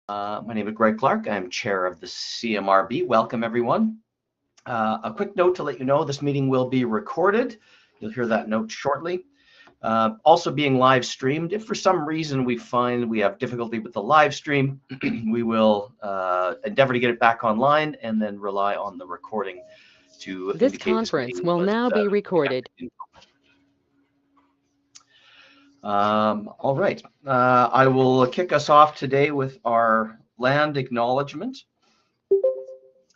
My name is Greg Clark. I'm chair of the CMRB. Welcome, everyone. A quick note to let you know this meeting will be recorded. You'll hear that note shortly. Also being live streamed. If for some reason we find we have difficulty with the live stream, we will endeavor to get it back online and then rely on the recording to This conference will now be recorded. All right. I will kick us off today with our land acknowledgement.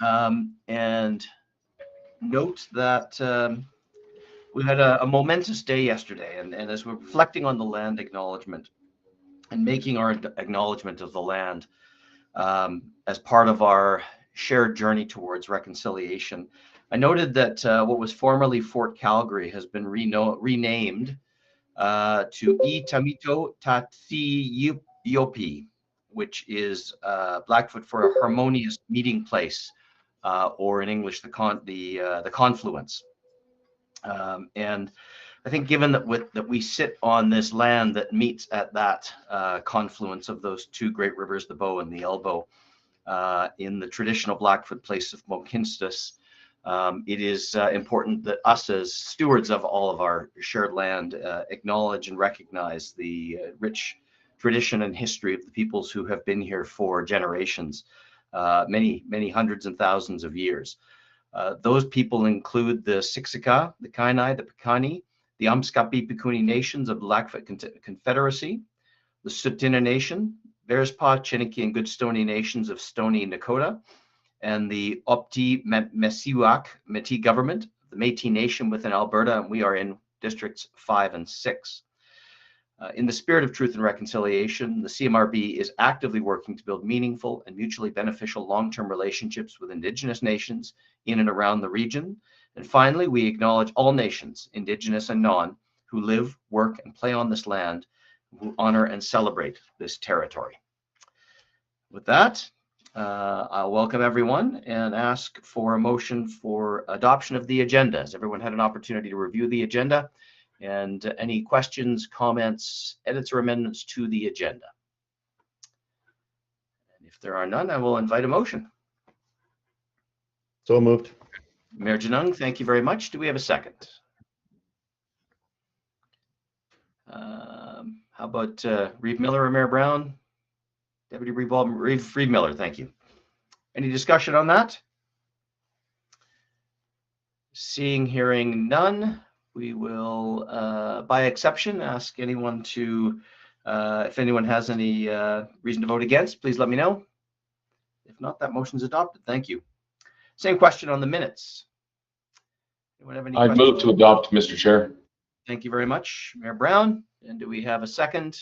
And note that we had a momentous day yesterday, and as we're reflecting on the land acknowledgement and making our acknowledgement of the land as part of our shared journey towards reconciliation, I noted that what was formerly Fort Calgary has been renamed to I Tamito Tati Yopi, which is Blackfoot for a harmonious meeting place, or in English, the confluence. And I think given that we sit on this land that meets at that confluence of those two great rivers, the Bow and the Elbow, in the traditional Blackfoot place of Mohkinstsis, it is important that us as stewards of all of our shared land acknowledge and recognize the rich tradition and history of the peoples who have been here for generations, many hundreds and thousands of years. Those people include the Siksika, the Kainai, the Piikani, the Amskapi Pikuni nations of the Blackfoot Confederacy, the Tsuut'ina Nation, Bearspaw, Chiniki, and Goodstoney nations of Stoney Nakoda, and the Opti Mesiwak Métis government, the Métis Nation within Alberta, and we are in districts 5 and 6. In the spirit of truth and reconciliation, the CMRB is actively working to build meaningful and mutually beneficial long-term relationships with Indigenous nations in and around the region. And finally, we acknowledge all nations, Indigenous and non, who live, work, and play on this land, who honor and celebrate this territory. With that, I'll welcome everyone and ask for a motion for adoption of the agenda. Has everyone had an opportunity to review the agenda? And any questions, comments, edits, or amendments to the agenda? And if there are none, I will invite a motion. So moved. Mayor Janung, thank you very much. Do we have a second? How about Reeve Miller or Mayor Brown? Deputy Reeve Miller, thank you. Any discussion on that? Seeing, hearing none, we will, by exception, ask anyone to, if anyone has any reason to vote against, please let me know. If not, that motion is adopted. Thank you. Same question on the minutes. Anyone have any I'd move to adopt, Mr. Chair. Thank you very much, Mayor Brown. And do we have a second?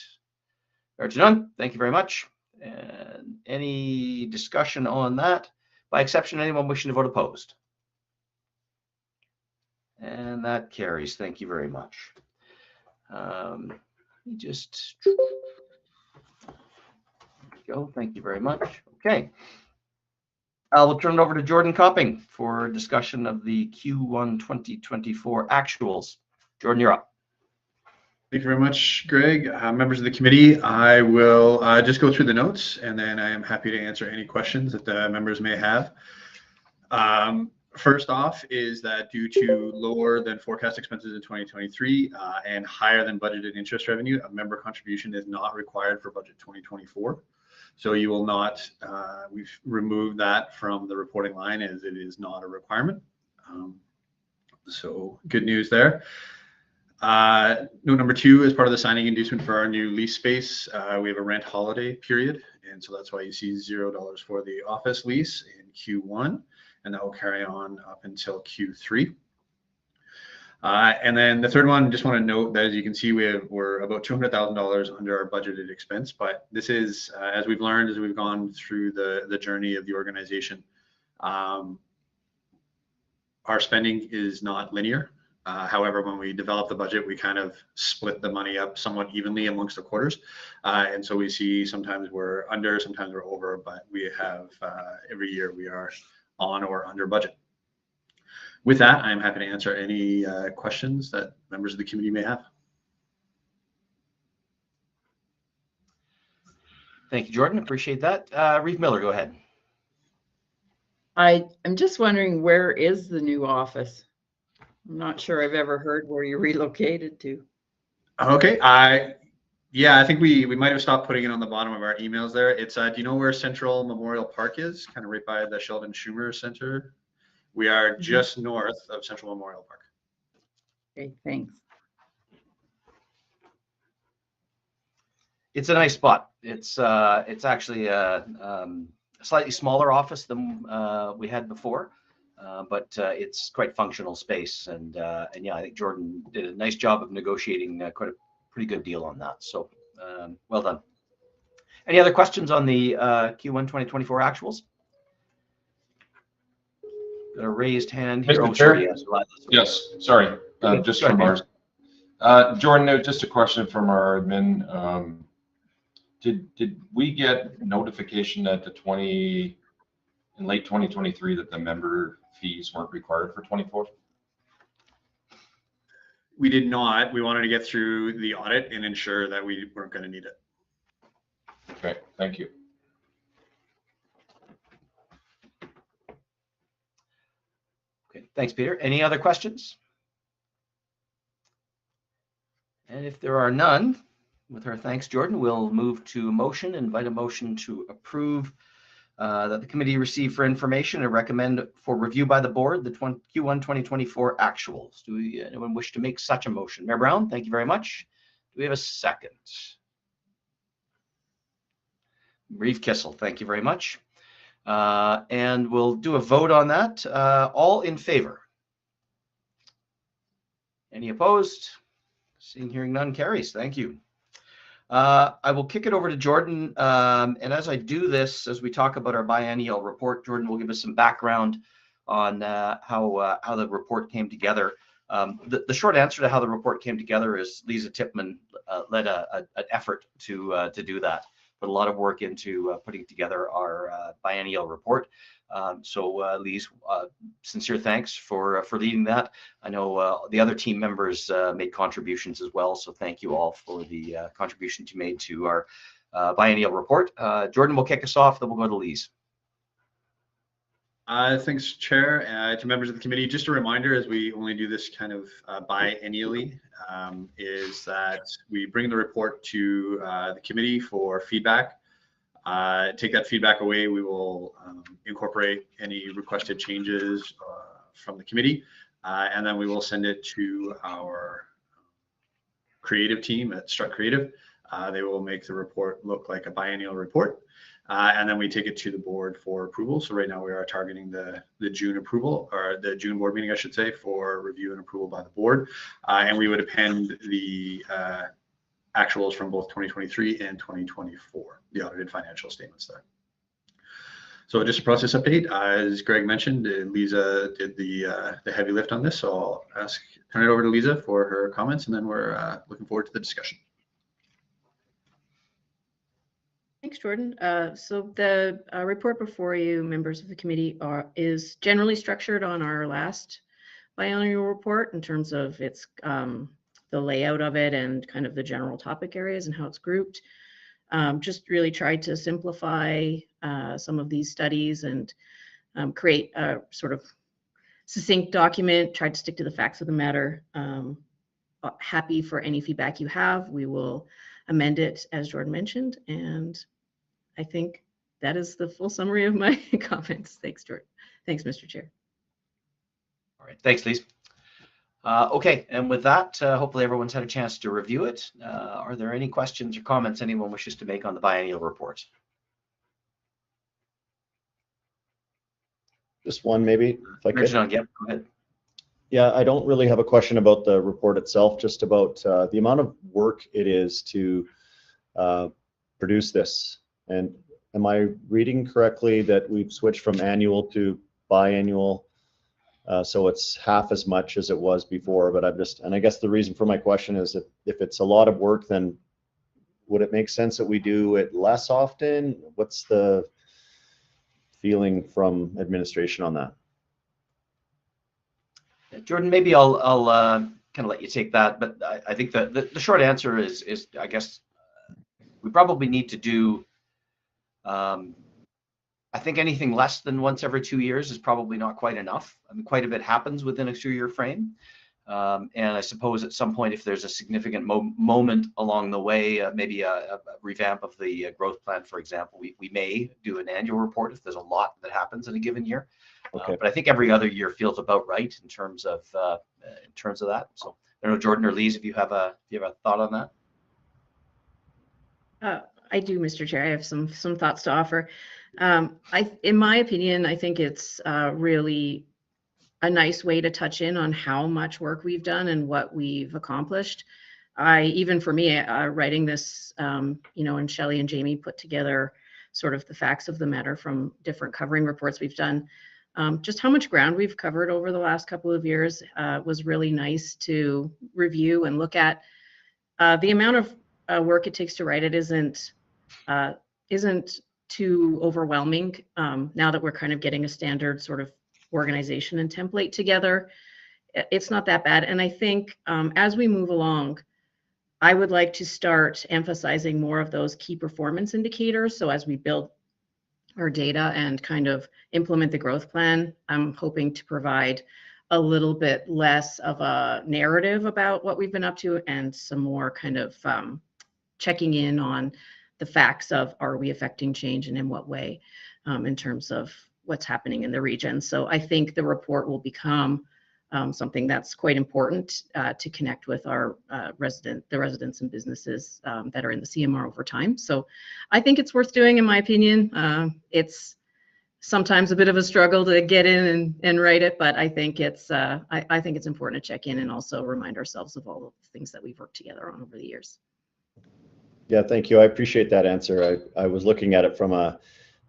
Mayor Janung, thank you very much. And any discussion on that? By exception, anyone wishing to vote opposed? And that carries. Thank you very much. Just there we go. Thank you very much. Okay. I will turn it over to Jordan Copping for discussion of the Q1 2024 actuals. Jordan, you're up. Thank you very much, Greg. Members of the committee, I will just go through the notes, and then I am happy to answer any questions that the members may have. First off is that due to lower than forecast expenses in 2023 and higher than budgeted interest revenue, a member contribution is not required for budget 2024. So you will not, we've removed that from the reporting line as it is not a requirement. So good news there. Note number 2, as part of the signing inducement for our new lease space, we have a rent holiday period. And so that's why you see $0 for the office lease in Q1, and that will carry on up until Q3. And then the third one, just want to note that as you can see, we're about $200,000 under our budgeted expense, but this is, as we've learned, as we've gone through the journey of the organization, our spending is not linear. However, when we develop the budget, we kind of split the money up somewhat evenly amongst the quarters. And so we see sometimes we're under, sometimes we're over, but we have every year we are on or under budget. With that, I'm happy to answer any questions that members of the committee may have. Thank you, Jordan. Appreciate that. Reeve Miller, go ahead. I'm just wondering, where is the new office? I'm not sure I've ever heard where you relocated to. Okay, yeah, I think we might have stopped putting it on the bottom of our emails there. It's do you know where Central Memorial Park is? Kind of right by the Sheldon Schumer Center. We are just north of Central Memorial Park. Okay, thanks. It's a nice spot. It's actually a slightly smaller office than we had before, but it's quite functional space. And yeah, I think Jordan did a nice job of negotiating quite a pretty good deal on that. So well done. Any other questions on the Q1 2024 actuals? Got a raised hand here. Mr. Oh, Chair? sorry, Yes, sorry, Okay, just go ahead, from Peter. ours. Jordan, just a question from our admin. Did we get notification that in late 2023 that the member fees weren't required for 24? We did not. We wanted to get through the audit and ensure that we weren't going to need it. Okay, thank you. Okay, thanks, Peter. Any other questions? And if there are none, with our thanks, Jordan, we'll move to motion, invite a motion to approve that the committee receive for information and recommend for review by the board the Q1 2024 actuals. Do anyone wish to make such a motion? Mayor Brown, thank you very much. Do we have a second? Reeve Kissel, thank you very much. And we'll do a vote on that. All in favor? Any opposed? Seeing, hearing none, carries. Thank you. I will kick it over to Jordan. And as I do this, as we talk about our biennial report, Jordan will give us some background on how the report came together. The short answer to how the report came together is Lisa Tipman led an effort to do that. Put a lot of work into putting together our biennial report. So Lise, sincere thanks for leading that. I know the other team members made contributions as well, so thank you all for the contributions you made to our biennial report. Jordan will kick us off, then we'll go to Lise. Thanks, Chair. To members of the committee, just a reminder, as we only do this kind of biennially, is that we bring the report to the committee for feedback. Take that feedback away. We will incorporate any requested changes from the committee, and then we will send it to our creative team at Strut Creative. They will make the report look like a biennial report. And then we take it to the board for approval. So right now we are targeting the June approval, or the June board meeting, I should say, for review and approval by the board. And we would append the actuals from both 2023 and 2024, the audited financial statements there. So just a process update. As Greg mentioned, Lisa did the heavy lift on this. So I'll turn it over to Lisa for her comments, and then we're looking forward to the discussion. Thanks, Jordan. So the report before you, members of the committee, is generally structured on our last biennial report in terms of its the layout of it and kind of the general topic areas and how it's grouped. Just really tried to simplify some of these studies and create a sort of succinct document, tried to stick to the facts of the matter. Happy for any feedback you have. We will amend it, as Jordan mentioned, and I think that is the full summary of my comments. Thanks, Jordan. Thanks, Mr. Chair. All right, thanks, Lise. Okay, and with that, hopefully everyone's had a chance to review it. Are there any questions or comments anyone wishes to make on the biennial report? Just one, maybe, if I could. John, yeah, go ahead. Yeah, I don't really have a question about the report itself, just about the amount of work it is to produce this. And am I reading correctly that we've switched from annual to biannual? So it's half as much as it was before, but and I guess the reason for my question is if it's a lot of work, then would it make sense that we do it less often? What's the feeling from administration on that? Jordan, maybe I'll kind of let you take that, but I think the short answer is I guess we probably need to do I think anything less than once every 2 years is probably not quite enough. I mean, quite a bit happens within a 2-year frame. And I suppose at some point, if there's a significant moment along the way, maybe a revamp of the growth plan, for example, we may do an annual report if there's a lot that happens in a given year. Okay. But I think every other year feels about right in terms of that. So I don't know, Jordan or Lise, if you have a thought on that. I do, Mr. Chair. I have some thoughts to offer. In my opinion, I think it's really a nice way to touch in on how much work we've done and what we've accomplished. Even for me, writing this, and Shelley and Jamie put together sort of the facts of the matter from different covering reports we've done. Just how much ground we've covered over the last couple of years was really nice to review and look at. The amount of work it takes to write it isn't too overwhelming now that we're kind of getting a standard sort of organization and template together. It's not that bad. And I think as we move along, I would like to start emphasizing more of those key performance indicators. So as we build our data and kind of implement the growth plan, I'm hoping to provide a little bit less of a narrative about what we've been up to and some more kind of checking in on the facts of, are we affecting change and in what way in terms of what's happening in the region. So I think the report will become something that's quite important to connect with our the residents and businesses that are in the CMR over time. So I think it's worth doing, in my opinion. It's sometimes a bit of a struggle to get in and write it, but I think it's I think it's important to check in and also remind ourselves of all of the things that we've worked together on over the years. Yeah, thank you. I appreciate that answer. I was looking at it from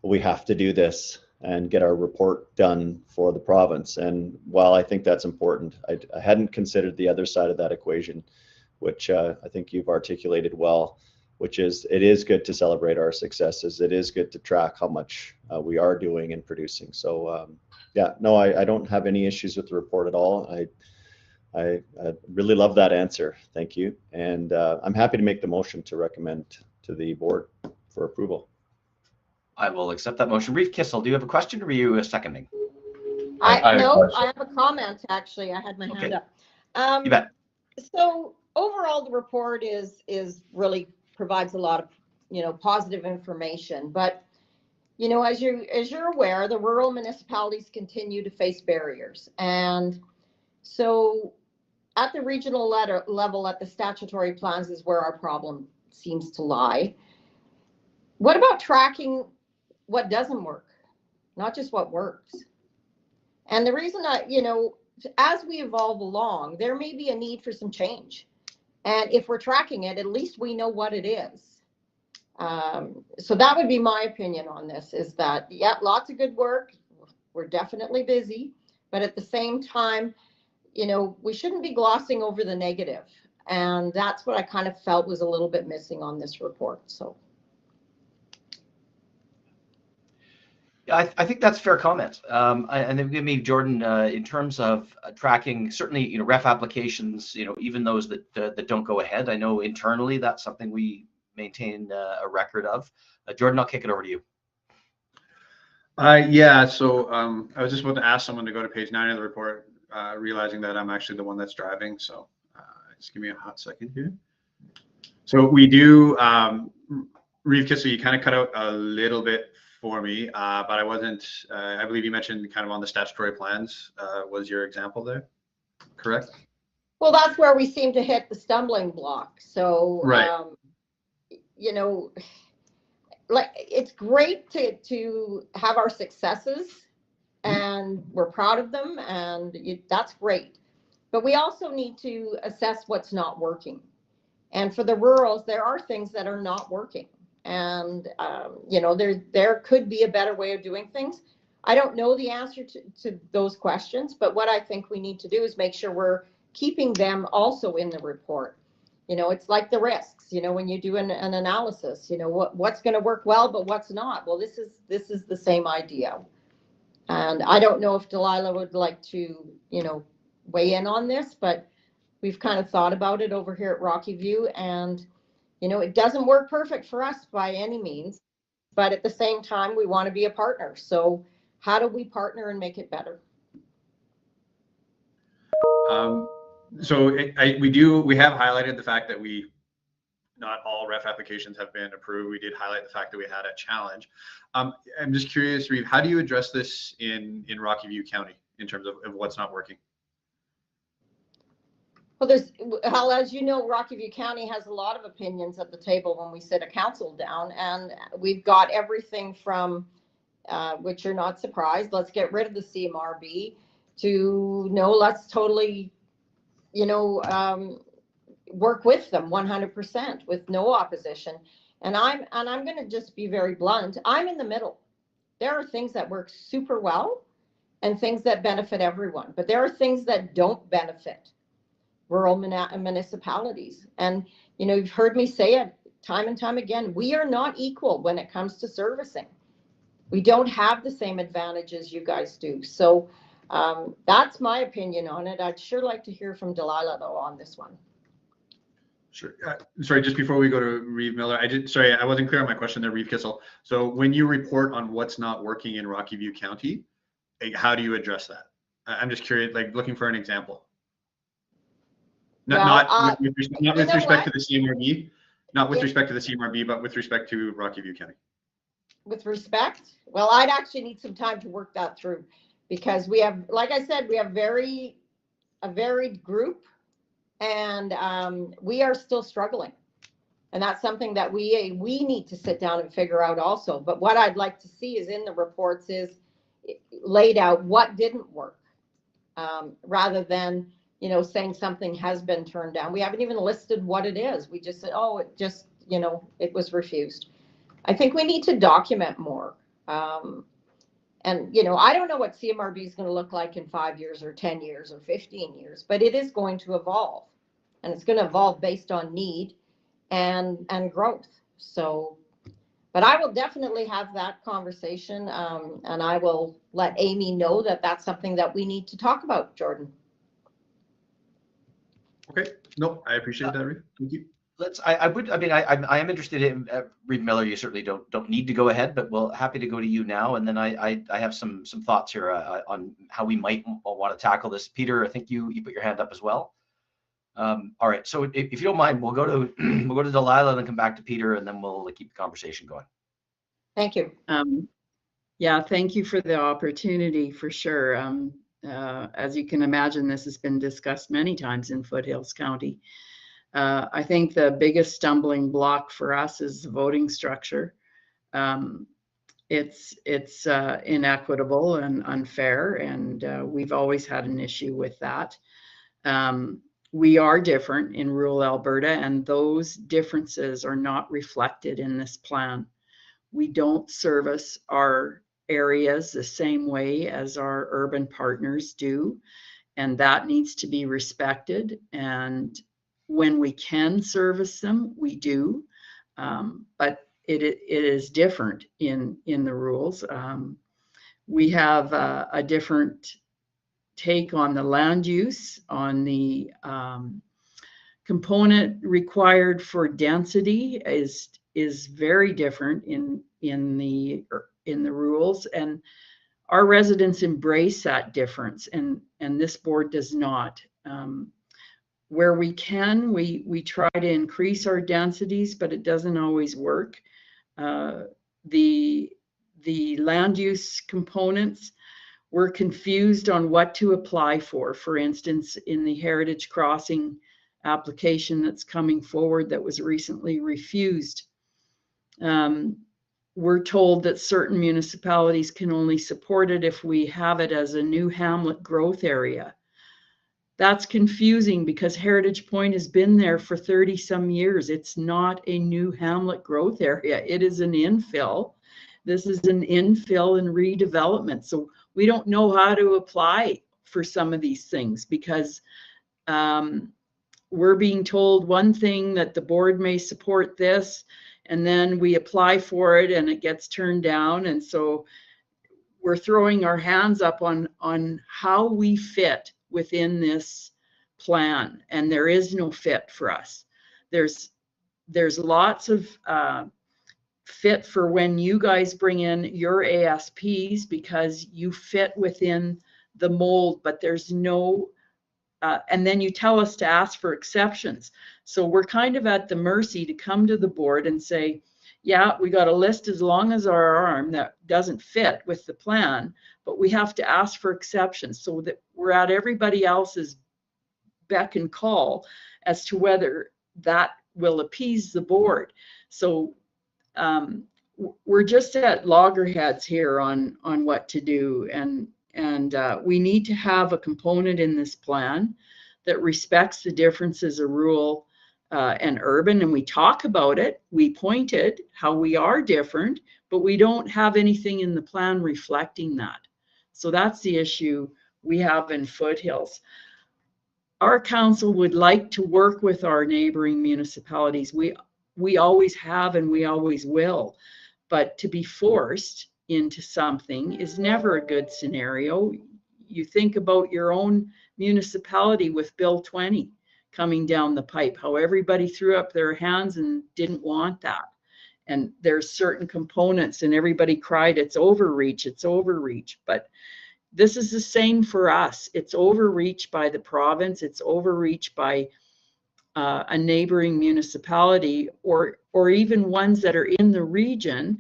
we have to do this and get our report done for the province. And while I think that's important, I hadn't considered the other side of that equation, which I think you've articulated well, which is it is good to celebrate our successes. It is good to track how much we are doing and producing. So yeah, no, I don't have any issues with the report at all. I really love that answer. Thank you. And I'm happy to make the motion to recommend to the board for approval. I will accept that motion. Reeve Kissel, do you have a question or are you seconding? I I have a comment, actually. I had my hand up. You bet. So overall, the report is really provides a lot of, positive information. But, as you're aware, the rural municipalities continue to face barriers. And so at the regional level, at the statutory plans is where our problem seems to lie. What about tracking what doesn't work, not just what works? And the reason as we evolve along, there may be a need for some change. And if we're tracking it, at least we know what it is. So that would be my opinion on this, is that, yeah, lots of good work. We're definitely busy, but at the same time, we shouldn't be glossing over the negative. And that's what I kind of felt was a little bit missing on this report. So. Yeah, I think that's fair comment. And then maybe Jordan, in terms of tracking, certainly, ref applications, even those that don't go ahead. I know internally that's something we maintain a record of. Jordan, I'll kick it over to you. Yeah, so I was just about to ask someone to go to page 9 of the report, realizing that I'm actually the one that's driving. So just give me a hot second here. So we do, Reeve Kissel, you kind of cut out a little bit for me, but I wasn't, I believe you mentioned kind of on the statutory plans was your example there, correct? Well, that's where we seem to hit the stumbling block. So, right. Like, it's great to have our successes and we're proud of them, and that's great. But we also need to assess what's not working. And for the rurals, there are things that are not working. And, there could be a better way of doing things. I don't know the answer to those questions, but what I think we need to do is make sure we're keeping them also in the report. It's like the risks, when you do an analysis, what's going to work well, but what's not. Well, this is the same idea. And I don't know if Delilah would like to, weigh in on this, but we've kind of thought about it over here at Rocky View, and it doesn't work perfect for us by any means, but at the same time, we want to be a partner. So how do we partner and make it better? So we have highlighted the fact that not all ref applications have been approved. We did highlight the fact that we had a challenge. I'm just curious, Reeve, how do you address this in Rocky View County in terms of what's not working? Well, as you know, Rocky View County has a lot of opinions at the table when we sit a council down, and we've got everything from, which you're not surprised, let's get rid of the CMRB, to no, let's totally, work with them 100% with no opposition. And I'm going to just be very blunt. I'm in the middle. There are things that work super well and things that benefit everyone, but there are things that don't benefit rural municipalities. And, you've heard me say it time and time again, we are not equal when it comes to servicing. We don't have the same advantages you guys do. So that's my opinion on it. I'd sure like to hear from Delilah, though, on this one. Sure. Sorry, just before we go to Reeve Miller, I wasn't clear on my question there, Reeve Kissel. So when you report on what's not working in Rocky View County, how do you address that? I'm just curious, like looking for an example. Not with respect to the CMRB, not with respect to the CMRB, but with respect to Rocky View County. With respect, well, I'd actually need some time to work that through, because we have, like I said, we have a varied group, and we are still struggling, and that's something that we need to sit down and figure out also. But what I'd like to see is in the reports is laid out what didn't work, rather than saying something has been turned down. We haven't even listed what it is. We just said, oh, it just it was refused. I think we need to document more. And I don't know what CMRB is going to look like in 5 years or 10 years or 15 years, but it is going to evolve, and it's going to evolve based on need and growth. So, but I will definitely have that conversation, and I will let Amy know that that's something that we need to talk about, Jordan. Okay. No, I appreciate that, Reeve. Thank you. I am interested in Reeve Miller. You certainly don't need to go ahead, but we'll happy to go to you now. And then I have some thoughts here on how we might want to tackle this. Peter, I think you put your hand up as well. All right. So if you don't mind, we'll go to Delilah and then come back to Peter, and then we'll keep the conversation going. Thank you. Yeah, thank you for the opportunity, for sure. As you can imagine, this has been discussed many times in Foothills County. I think the biggest stumbling block for us is the voting structure. It's inequitable and unfair, and we've always had an issue with that. We are different in rural Alberta, and those differences are not reflected in this plan. We don't service our areas the same way as our urban partners do, and that needs to be respected. And when we can service them, we do, but it is different in the rules. We have a different take on the land use, on the component required for density is very different in the rules, and our residents embrace that difference, and this board does not. Where we can, we try to increase our densities, but it doesn't always work. The land use components, we're confused on what to apply for. For instance, in the Heritage Crossing application that's coming forward that was recently refused, we're told that certain municipalities can only support it if we have it as a new hamlet growth area. That's confusing because Heritage Point has been there for 30 some years. It's not a new hamlet growth area. It is an infill. This is an infill and redevelopment. So we don't know how to apply for some of these things because we're being told one thing, that the board may support this, and then we apply for it and it gets turned down. And so we're throwing our hands up on how we fit within this plan, and there is no fit for us. There's lots of fit for when you guys bring in your ASPs because you fit within the mold, but there's no, and then you tell us to ask for exceptions. So we're kind of at the mercy to come to the board and say, yeah, we got a list as long as our arm that doesn't fit with the plan, but we have to ask for exceptions so that we're at everybody else's beck and call as to whether that will appease the board. So we're just at loggerheads here on what to do, and we need to have a component in this plan that respects the differences of rural and urban, and we talk about it, we pointed how we are different, but we don't have anything in the plan reflecting that. So that's the issue we have in Foothills. Our council would like to work with our neighboring municipalities. We always have and we always will, but to be forced into something is never a good scenario. You think about your own municipality with Bill 20 coming down the pipe, how everybody threw up their hands and didn't want that. And there's certain components and everybody cried, it's overreach, it's overreach. But this is the same for us. It's overreach by the province, it's overreach by a neighboring municipality or even ones that are in the region.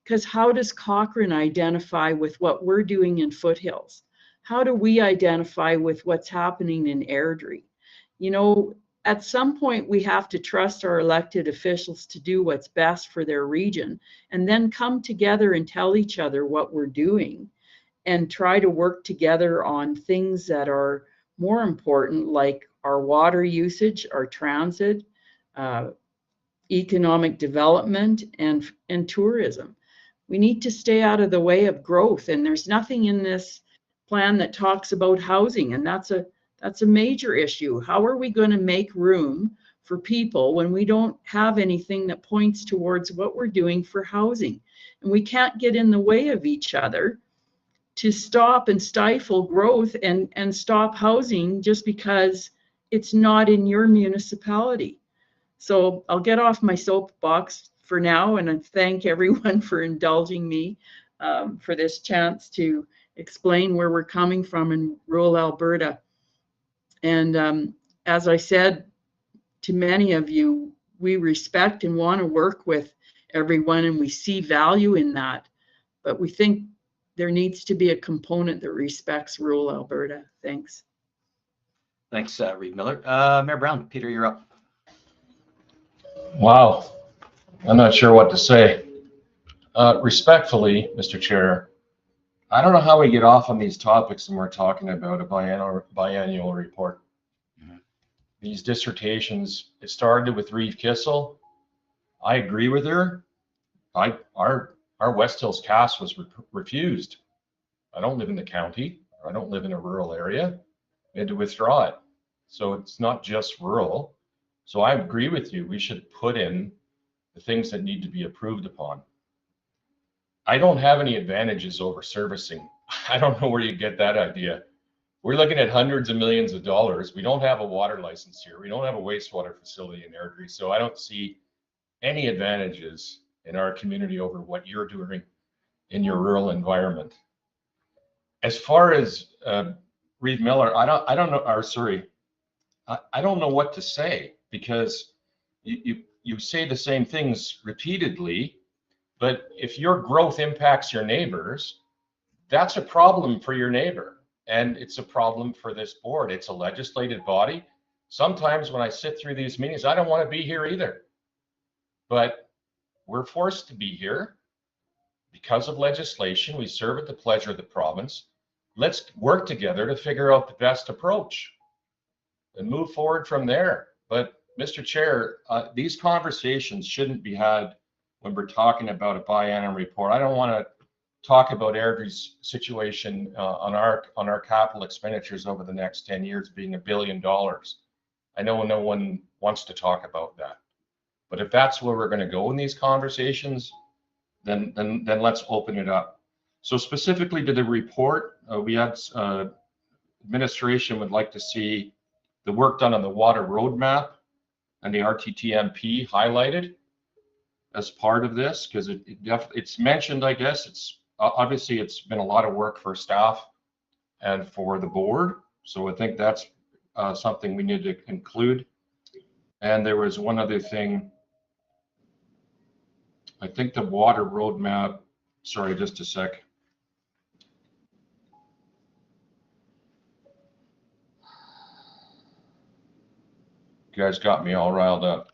Because how does Cochrane identify with what we're doing in Foothills? How do we identify with what's happening in Airdrie? You know, at some point we have to trust our elected officials to do what's best for their region and then come together and tell each other what we're doing and try to work together on things that are more important, like our water usage, our transit, economic development, and tourism. We need to stay out of the way of growth, and there's nothing in this plan that talks about housing, and that's a major issue. How are we going to make room for people when we don't have anything that points towards what we're doing for housing? And we can't get in the way of each other to stop and stifle growth and stop housing just because it's not in your municipality. So I'll get off my soapbox for now, and I thank everyone for indulging me for this chance to explain where we're coming from in rural Alberta. And as I said to many of you, we respect and want to work with everyone, and we see value in that, but we think there needs to be a component that respects rural Alberta. Thanks. Thanks, Reeve Miller. Mayor Brown, Peter, you're up. Wow, I'm not sure what to say. Respectfully, Mr. Chair, I don't know how we get off on these topics when we're talking about a biannual report. Mm-hmm. These dissertations, it started with Reeve Kissel. I agree with her. Our West Hills cast was refused. I don't live in the county, or I don't live in a rural area. We had to withdraw it. So it's not just rural. So I agree with you. We should put in the things that need to be approved upon. I don't have any advantages over servicing. I don't know where you get that idea. We're looking at hundreds of millions of dollars. We don't have a water license here. We don't have a wastewater facility in Airdrie. So I don't see any advantages in our community over what you're doing in your rural environment. As far as Reeve Miller, I don't know, or sorry, I don't know what to say, because you say the same things repeatedly, but if your growth impacts your neighbors, that's a problem for your neighbor, and it's a problem for this board. It's a legislative body. Sometimes when I sit through these meetings, I don't want to be here either, but we're forced to be here because of legislation. We serve at the pleasure of the province. Let's work together to figure out the best approach and move forward from there. But Mr. Chair, these conversations shouldn't be had when we're talking about a biannual report. I don't want to talk about Airdrie's situation on our capital expenditures over the next 10 years being $1 billion. I know no one wants to talk about that. But if that's where we're going to go in these conversations, then let's open it up. So specifically to the report, we had administration would like to see the work done on the water roadmap and the RTTMP highlighted. as part of this, because it's mentioned, I guess. It's obviously it's been a lot of work for staff and for the board. So I think that's something we need to include. And there was one other thing. I think the water roadmap, sorry, just a sec. You guys got me all riled up.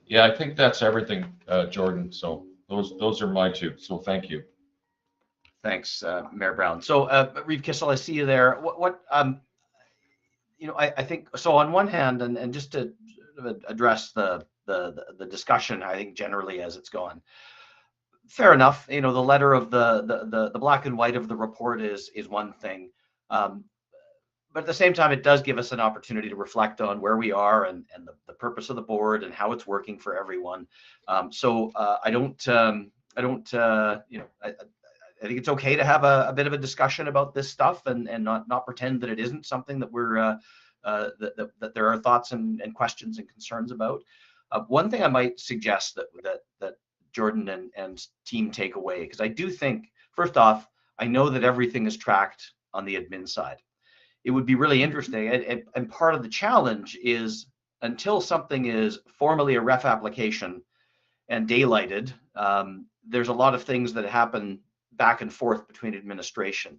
Yeah, I think that's everything, Jordan. So those are my two. So thank you. Thanks, Mayor Brown. So, Reeve Kissel, I see you there. What you know, I think so. On one hand, and just to address the discussion, I think generally as it's gone, fair enough. You know, the letter of the black and white of the report is one thing. But at the same time, it does give us an opportunity to reflect on where we are and the purpose of the board and how it's working for everyone. So I don't, you know, I think it's okay to have a bit of a discussion about this stuff and not pretend that it isn't something that we're that there are thoughts and questions and concerns about. One thing I might suggest that Jordan and team take away, because I do think, first off, I know that everything is tracked on the admin side. It would be really interesting, and part of the challenge is until something is formally a ref application and daylighted, there's a lot of things that happen back and forth between administration.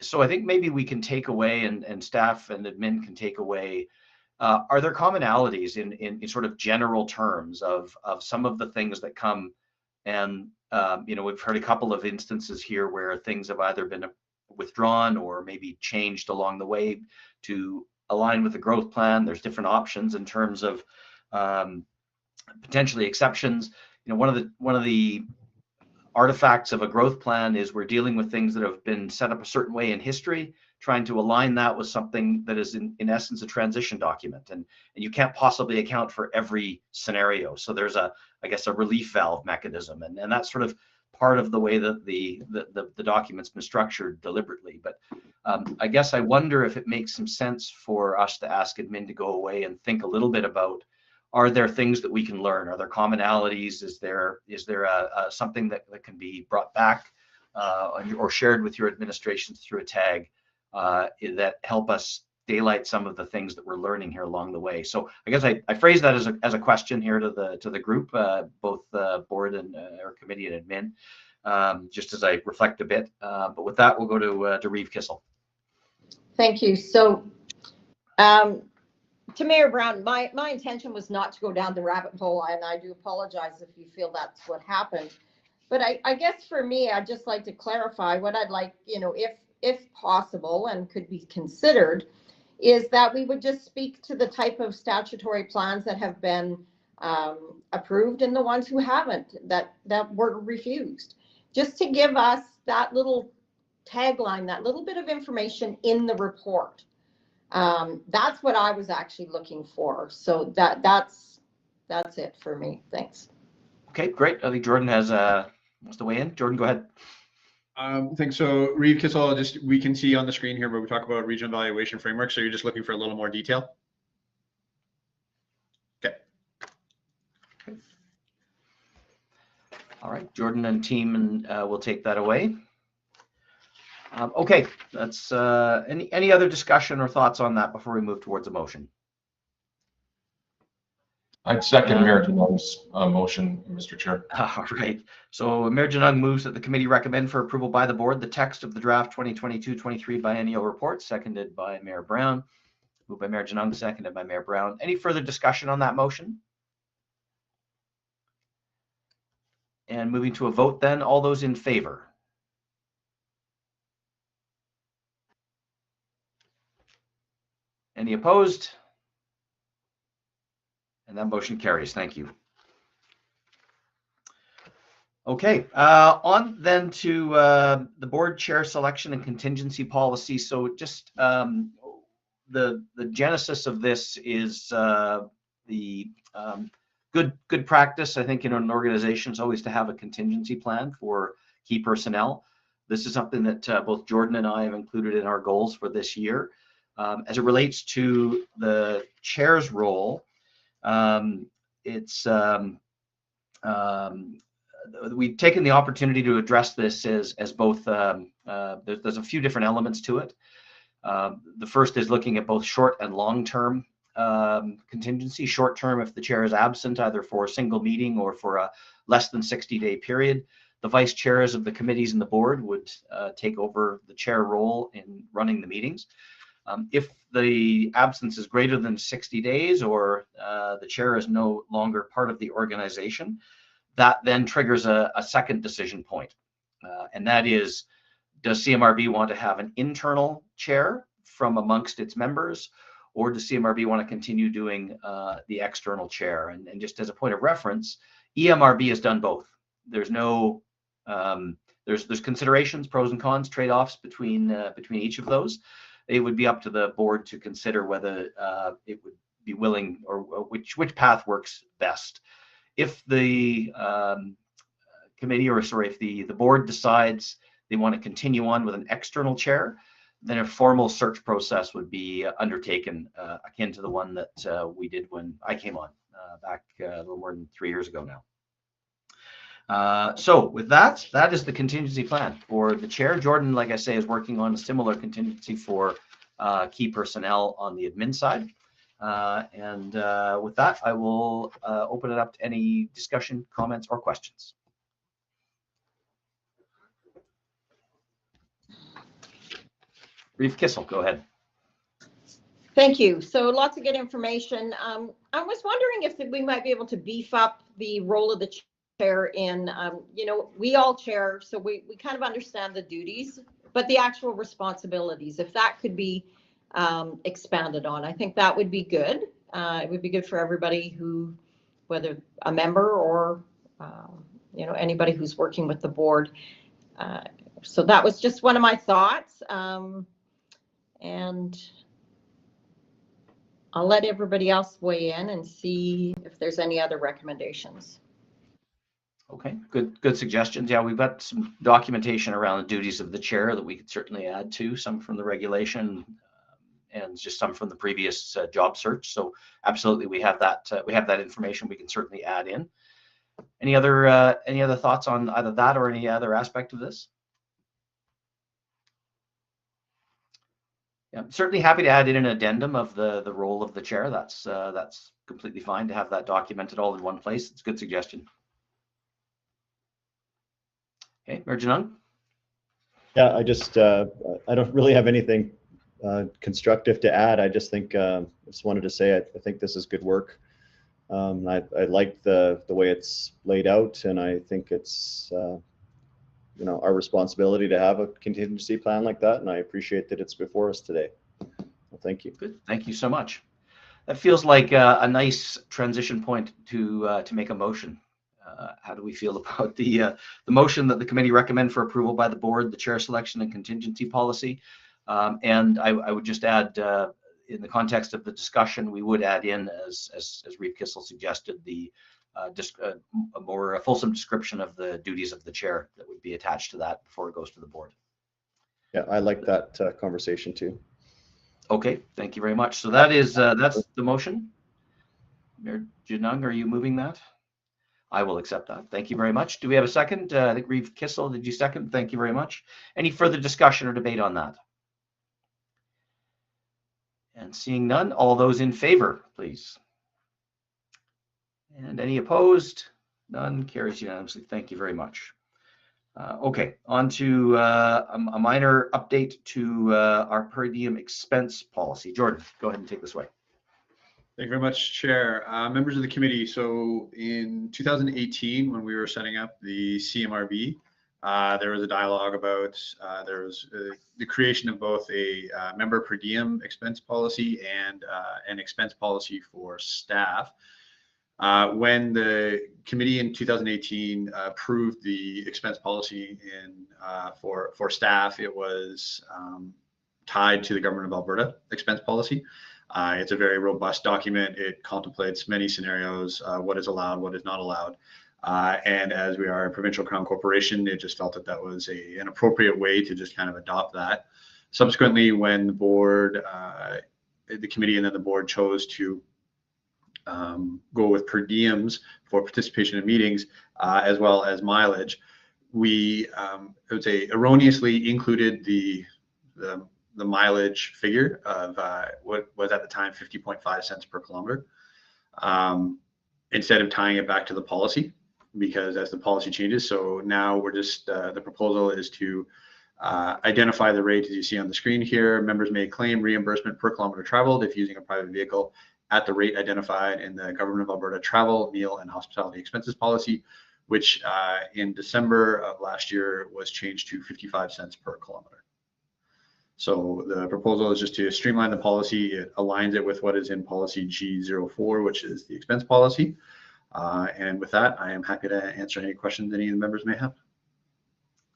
So I think maybe we can take away, and staff and admin can take away, are there commonalities in sort of general terms of some of the things that come, and you know, we've heard a couple of instances here where things have either been withdrawn or maybe changed along the way to align with the growth plan. There's different options in terms of potentially exceptions. You know, one of the artifacts of a growth plan is we're dealing with things that have been set up a certain way in history, trying to align that with something that is in essence a transition document, and you can't possibly account for every scenario. So there's I guess a relief valve mechanism, and that's sort of part of the way that the document's been structured deliberately. But I guess I wonder if it makes some sense for us to ask admin to go away and think a little bit about, are there things that we can learn? Are there commonalities? Is there something that can be brought back or shared with your administrations through a tag that help us daylight some of the things that we're learning here along the way? So I guess I phrase that as a question here to the group, both board and or committee and admin, just as I reflect a bit. But with that, we'll go to Reeve Kissel. Thank you. So to Mayor Brown, my intention was not to go down the rabbit hole, and I do apologize if you feel that's what happened. But I guess for me, I'd just like to clarify what I'd like, you know, if possible and could be considered, is that we would just speak to the type of statutory plans that have been approved and the ones who haven't, that were refused, just to give us that little tagline, that little bit of information in the report. That's what I was actually looking for. So that's it for me. Thanks. Okay, great. I think Jordan wants to weigh in. Jordan, go ahead. Thanks. So Reeve Kissel, we can see on the screen here where we talk about regional evaluation framework. So you're just looking for a little more detail? Okay. All right, Jordan and team, and we'll take that away. Okay, that's any other discussion or thoughts on that before we move towards a motion? I'd second Mayor Genung's motion, Mr. Chair. All right. So Mayor Genung moves that the committee recommend for approval by the board the text of the draft 2022-23 biennial report, seconded by Mayor Brown. Moved by Mayor Genung, seconded by Mayor Brown. Any further discussion on that motion? And moving to a vote then, all those in favor? Any opposed? And that motion carries. Thank you. Okay, on then to the board chair selection and contingency policy. So just the genesis of this is the good practice, I think, in an organization is always to have a contingency plan for key personnel. This is something that both Jordan and I have included in our goals for this year. As it relates to the chair's role, We've taken the opportunity to address this as both, there's a few different elements to it. The first is looking at both short and long-term contingency. Short-term, if the chair is absent, either for a single meeting or for a less than 60-day period, the vice chairs of the committees and the board would take over the chair role in running the meetings. If the absence is greater than 60 days or the chair is no longer part of the organization, that then triggers a second decision point. And that is, does CMRB want to have an internal chair from amongst its members, or does CMRB want to continue doing the external chair? And just as a point of reference, EMRB has done both. There's no, there's considerations, pros and cons, trade-offs between each of those. It would be up to the board to consider whether it would be willing, or which path works best. If the committee, or sorry, if the board decides they want to continue on with an external chair, then a formal search process would be undertaken, akin to the one that we did when I came on back a little more than 3 years ago now. So with that is the contingency plan for the chair. Jordan, like I say, is working on a similar contingency for key personnel on the admin side. And with that, I will open it up to any discussion, comments, or questions. Reeve Kissel, go ahead. Thank you. So lots of good information. I was wondering if we might be able to beef up the role of the chair in, you know, we all chair, so we kind of understand the duties, but the actual responsibilities, if that could be expanded on, I think that would be good. It would be good for everybody who, whether a member or, you know, anybody who's working with the board. So that was just one of my thoughts. And I'll let everybody else weigh in and see if there's any other recommendations. Okay, good suggestions. Yeah, we've got some documentation around the duties of the chair that we could certainly add to, some from the regulation and just some from the previous job search. So absolutely, we have that information we can certainly add in. Any other thoughts on either that or any other aspect of this? Yeah, I'm certainly happy to add in an addendum of the role of the chair. That's completely fine to have that documented all in one place. It's a good suggestion. Okay, Mayor Janung? Yeah, I don't really have anything constructive to add. I just think, just wanted to say, I think this is good work. I like the way it's laid out, and I think it's, you know, our responsibility to have a contingency plan like that, and I appreciate that it's before us today. Well, thank you. Good. Thank you so much. That feels like a nice transition point to make a motion. How do we feel about the motion that the committee recommend for approval by the board, the chair selection and contingency policy? And I would just add, in the context of the discussion, we would add in, as Reeve Kissel suggested, a more fulsome description of the duties of the chair that would be attached to that before it goes to the board. Yeah, I like that conversation too. Okay, thank you very much. So that's the motion. Mayor Janung, are you moving that? I will accept that. Thank you very much. Do we have a second? I think Reeve Kissel, did you second? Thank you very much. Any further discussion or debate on that? And seeing none, all those in favor, please. And any opposed? None. Carries unanimously. Thank you very much. Okay, on to a minor update to our per diem expense policy. Jordan, go ahead and take this away. Thank you very much, Chair. Members of the committee, so in 2018, when we were setting up the CMRB, there was a dialogue about there was the creation of both a member per diem expense policy and an expense policy for staff. When the committee in 2018 approved the expense policy for staff, it was tied to the Government of Alberta expense policy. It's a very robust document. It contemplates many scenarios, what is allowed, what is not allowed. And as we are a provincial crown corporation, it just felt that that was an appropriate way to just kind of adopt that. Subsequently, when the board, the committee and then the board chose to go with per diems for participation in meetings, as well as mileage. We, I would say, erroneously included the mileage figure of what was at the time 50.5 cents per kilometer, instead of tying it back to the policy, because as the policy changes, so now we're just, the proposal is to identify the rate as you see on the screen here. Members may claim reimbursement per kilometer traveled if using a private vehicle at the rate identified in the Government of Alberta Travel, Meal and Hospitality Expenses Policy, which in December of last year was changed to 55 cents per kilometer. So the proposal is just to streamline the policy. It aligns it with what is in policy G04, which is the expense policy. And with that, I am happy to answer any questions any of the members may have.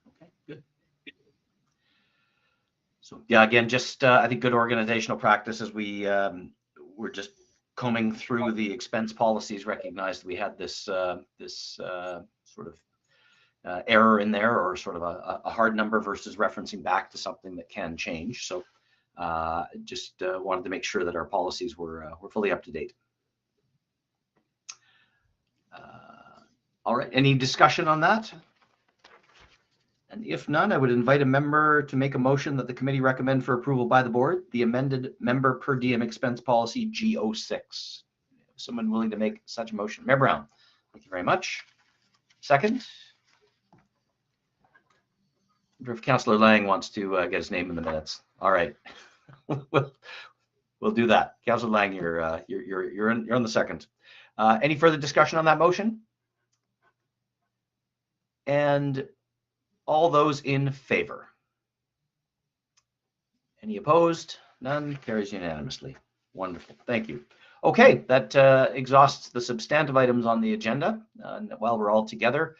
Okay, good. So yeah, again, just I think good organizational practices. We're just combing through the expense policies, recognized we had this sort of error in there, or sort of a hard number versus referencing back to something that can change. So just wanted to make sure that our policies were fully up to date. All right, any discussion on that? And if none, I would invite a member to make a motion that the committee recommend for approval by the board the amended member per diem expense policy G06. Someone willing to make such a motion? Mayor Brown, thank you very much. Second? I wonder if Councillor Lang wants to get his name in the minutes. All right, we'll do that. Councillor Lang, you're on the second. Any further discussion on that motion? And all those in favor? Any opposed? None. Carries unanimously. Wonderful. Thank you. Okay, that exhausts the substantive items on the agenda. While we're all together,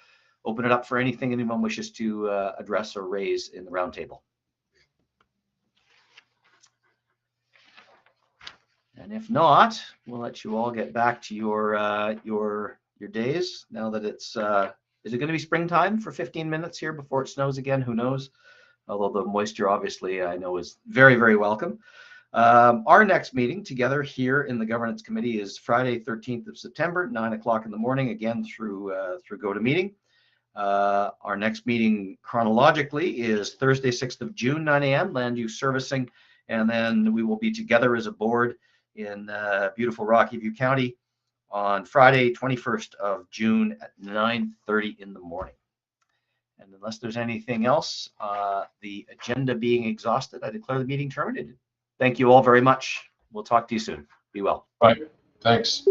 open it up for anything anyone wishes to address or raise in the roundtable. And if not, we'll let you all get back to your days now that it's is it going to be springtime for 15 minutes here before it snows again? Who knows? Although the moisture, obviously, I know is very, very welcome. Our next meeting together here in the Governance Committee is Friday, 13th of September, 9 o'clock in the morning, again through GoToMeeting. Our next meeting chronologically is Thursday, 6th of June, 9 a.m., Land Use Servicing. And then we will be together as a board in beautiful Rocky View County on Friday, 21st of June at 9:30 in the morning. And unless there's anything else, the agenda being exhausted, I declare the meeting terminated. Thank you all very much. We'll talk to you soon. Be well. Bye. Thanks.